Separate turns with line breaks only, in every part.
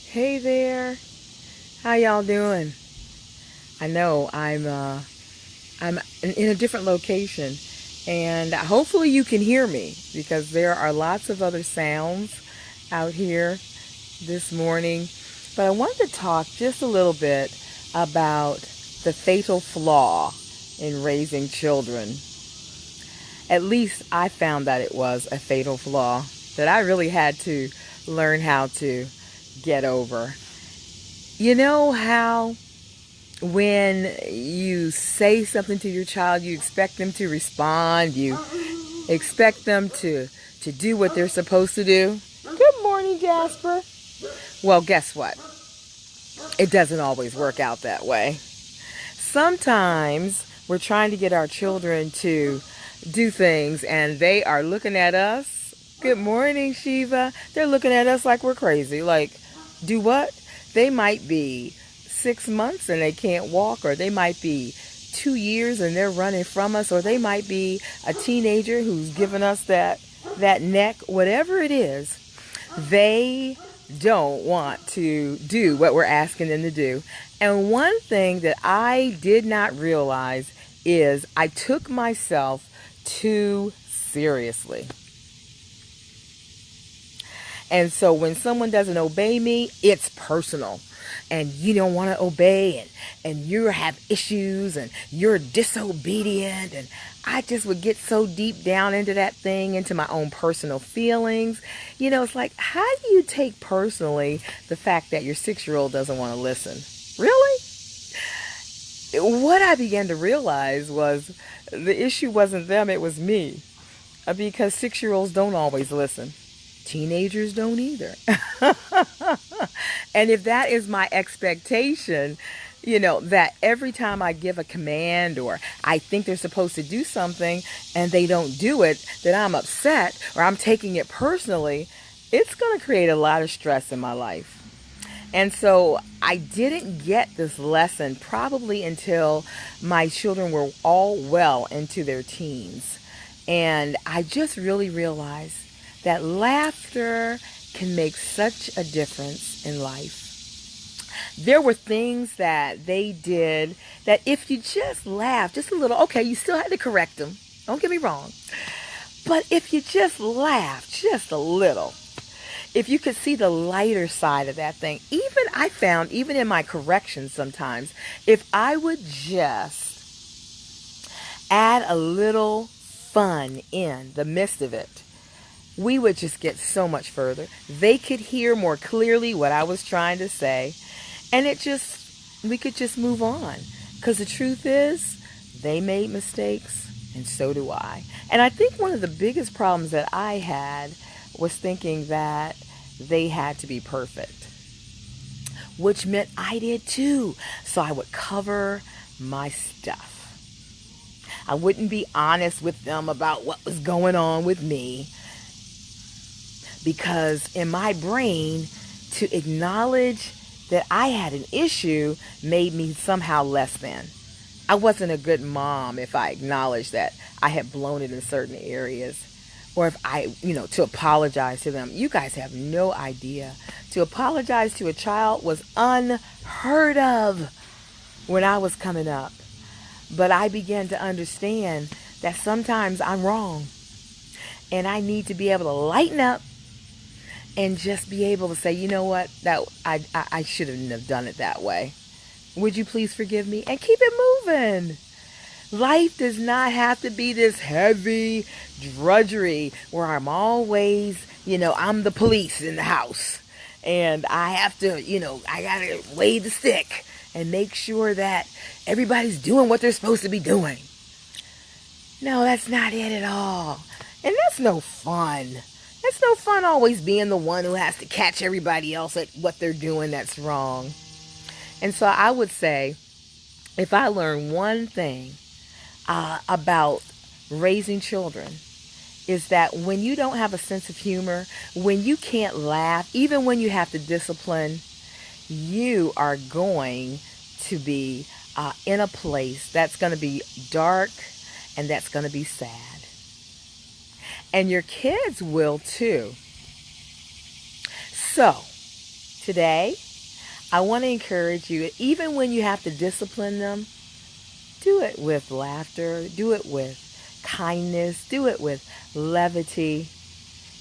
Hey there. How y'all doing? I know I'm in a different location and hopefully you can hear me because there are lots of other sounds out here this morning. But I wanted to talk just a little bit about the fatal flaw in raising children. At least I found that it was a fatal flaw that I really had to learn how to get over. You know how when you say something to your child, you expect them to respond, you expect them to do what they're supposed to do? Good morning, Jasper. Well, guess what? It doesn't always work out that way. Sometimes we're trying to get our children to do things and they are looking at us. Good morning, Shiva. They're looking at us like we're crazy. Like, do what? They might be 6 months and they can't walk, or they might be 2 years and they're running from us, or they might be a teenager who's giving us that neck. Whatever it is, they don't want to do what we're asking them to do. And one thing that I did not realize is I took myself too seriously. And so when someone doesn't obey me, it's personal. And you don't want to obey, and you have issues and you're disobedient. And I just would get so deep down into that thing, into my own personal feelings. It's like, how do you take personally the fact that your 6-year-old doesn't want to listen? Really? What I began to realize was the issue wasn't them, it was me. Because 6-year-olds don't always listen. Teenagers don't either. And if that is my expectation, that every time I give a command or I think they're supposed to do something and they don't do it, that I'm upset or I'm taking it personally, it's going to create a lot of stress in my life. And so I didn't get this lesson probably until my children were all well into their teens. And I just really realized that laughter can make such a difference in life. There were things that they did that if you just laughed just a little, okay, you still had to correct them. Don't get me wrong. But if you just laughed just a little, if you could see the lighter side of that thing, I found, even in my corrections sometimes, if I would just add a little fun in the midst of it, we would just get so much further. They could hear more clearly what I was trying to say, and we could just move on. Because the truth is, they made mistakes, and so do I. And I think one of the biggest problems that I had was thinking that they had to be perfect, which meant I did too. So I would cover my stuff. I wouldn't be honest with them about what was going on with me, because in my brain, to acknowledge that I had an issue made me somehow less than. I wasn't a good mom if I acknowledged that I had blown it in certain areas. Or if to apologize to them. You guys have no idea. To apologize to a child was unheard of when I was coming up. But I began to understand that sometimes I'm wrong. And I need to be able to lighten up and just be able to say, you know what, that I shouldn't have done it that way. Would you please forgive me? And keep it moving. Life does not have to be this heavy drudgery where I'm always, I'm the police in the house. And I have to, I got to wave the stick and make sure that everybody's doing what they're supposed to be doing. No, that's not it at all. And that's no fun. It's no fun always being the one who has to catch everybody else at what they're doing that's wrong. And so I would say, if I learn one thing about raising children, is that when you don't have a sense of humor, when you can't laugh, even when you have to discipline, you are going to be in a place that's going to be dark and that's going to be sad. And your kids will too. So, Today, I want to encourage you, even when you have to discipline them, do it with laughter, do it with kindness, do it with levity,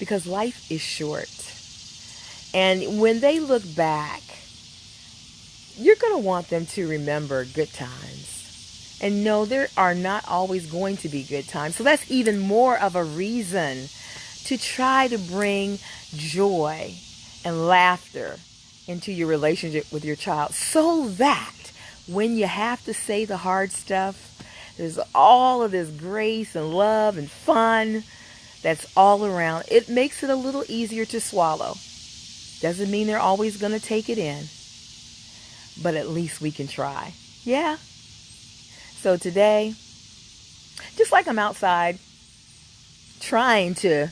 because life is short. And when they look back, you're going to want them to remember good times. And no, there are not always going to be good times. So that's even more of a reason to try to bring joy and laughter into your relationship with your child, so that when you have to say the hard stuff, there's all of this grace and love and fun that's all around. It makes it a little easier to swallow. Doesn't mean they're always going to take it in, but at least we can try. Yeah. So today, just like I'm outside trying to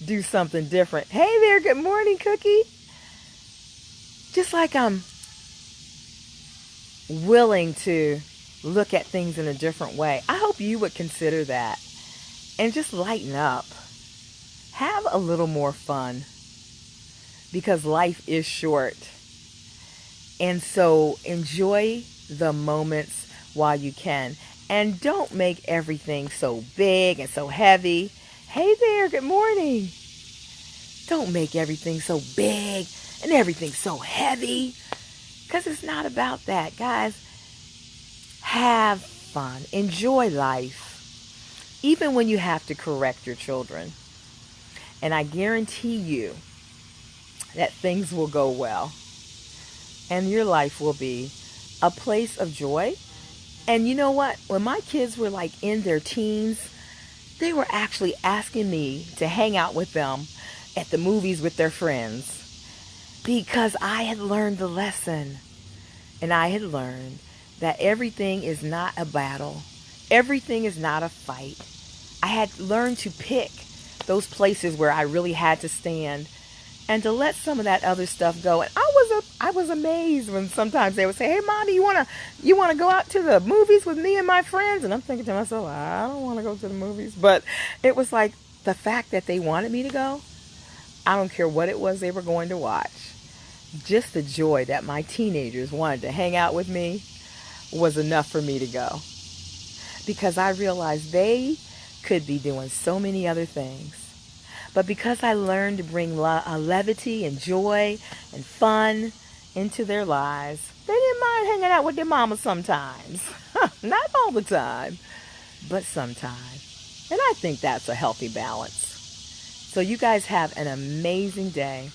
do something different. Hey there, good morning, Cookie. Just like I'm willing to look at things in a different way, I hope you would consider that and just lighten up. Have a little more fun, because life is short. And so enjoy the moments while you can. And don't make everything so big and so heavy. Hey there, good morning. Don't make everything so big and everything so heavy, because it's not about that, guys. Have fun. Enjoy life, even when you have to correct your children. And I guarantee you that things will go well. And your life will be a place of joy. And you know what? When my kids were like in their teens, they were actually asking me to hang out with them at the movies with their friends, because I had learned the lesson. And I had learned that everything is not a battle. Everything is not a fight. I had learned to pick those places where I really had to stand and to let some of that other stuff go. And I was amazed when sometimes they would say, "Hey, Mommy, you wanna go out to the movies with me and my friends?" And I'm thinking to myself, I don't want to go to the movies. But it was like the fact that they wanted me to go. I don't care what it was they were going to watch. Just the joy that my teenagers wanted to hang out with me was enough for me to go, because I realized they could be doing so many other things. But because I learned to bring levity and joy and fun into their lives, they didn't mind hanging out with their mama sometimes. Not all the time, but sometimes. And I think that's a healthy balance. So you guys have an amazing day.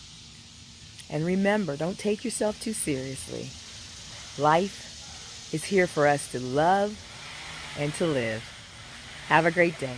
And remember, don't take yourself too seriously. Life is here for us to love and to live. Have a great day.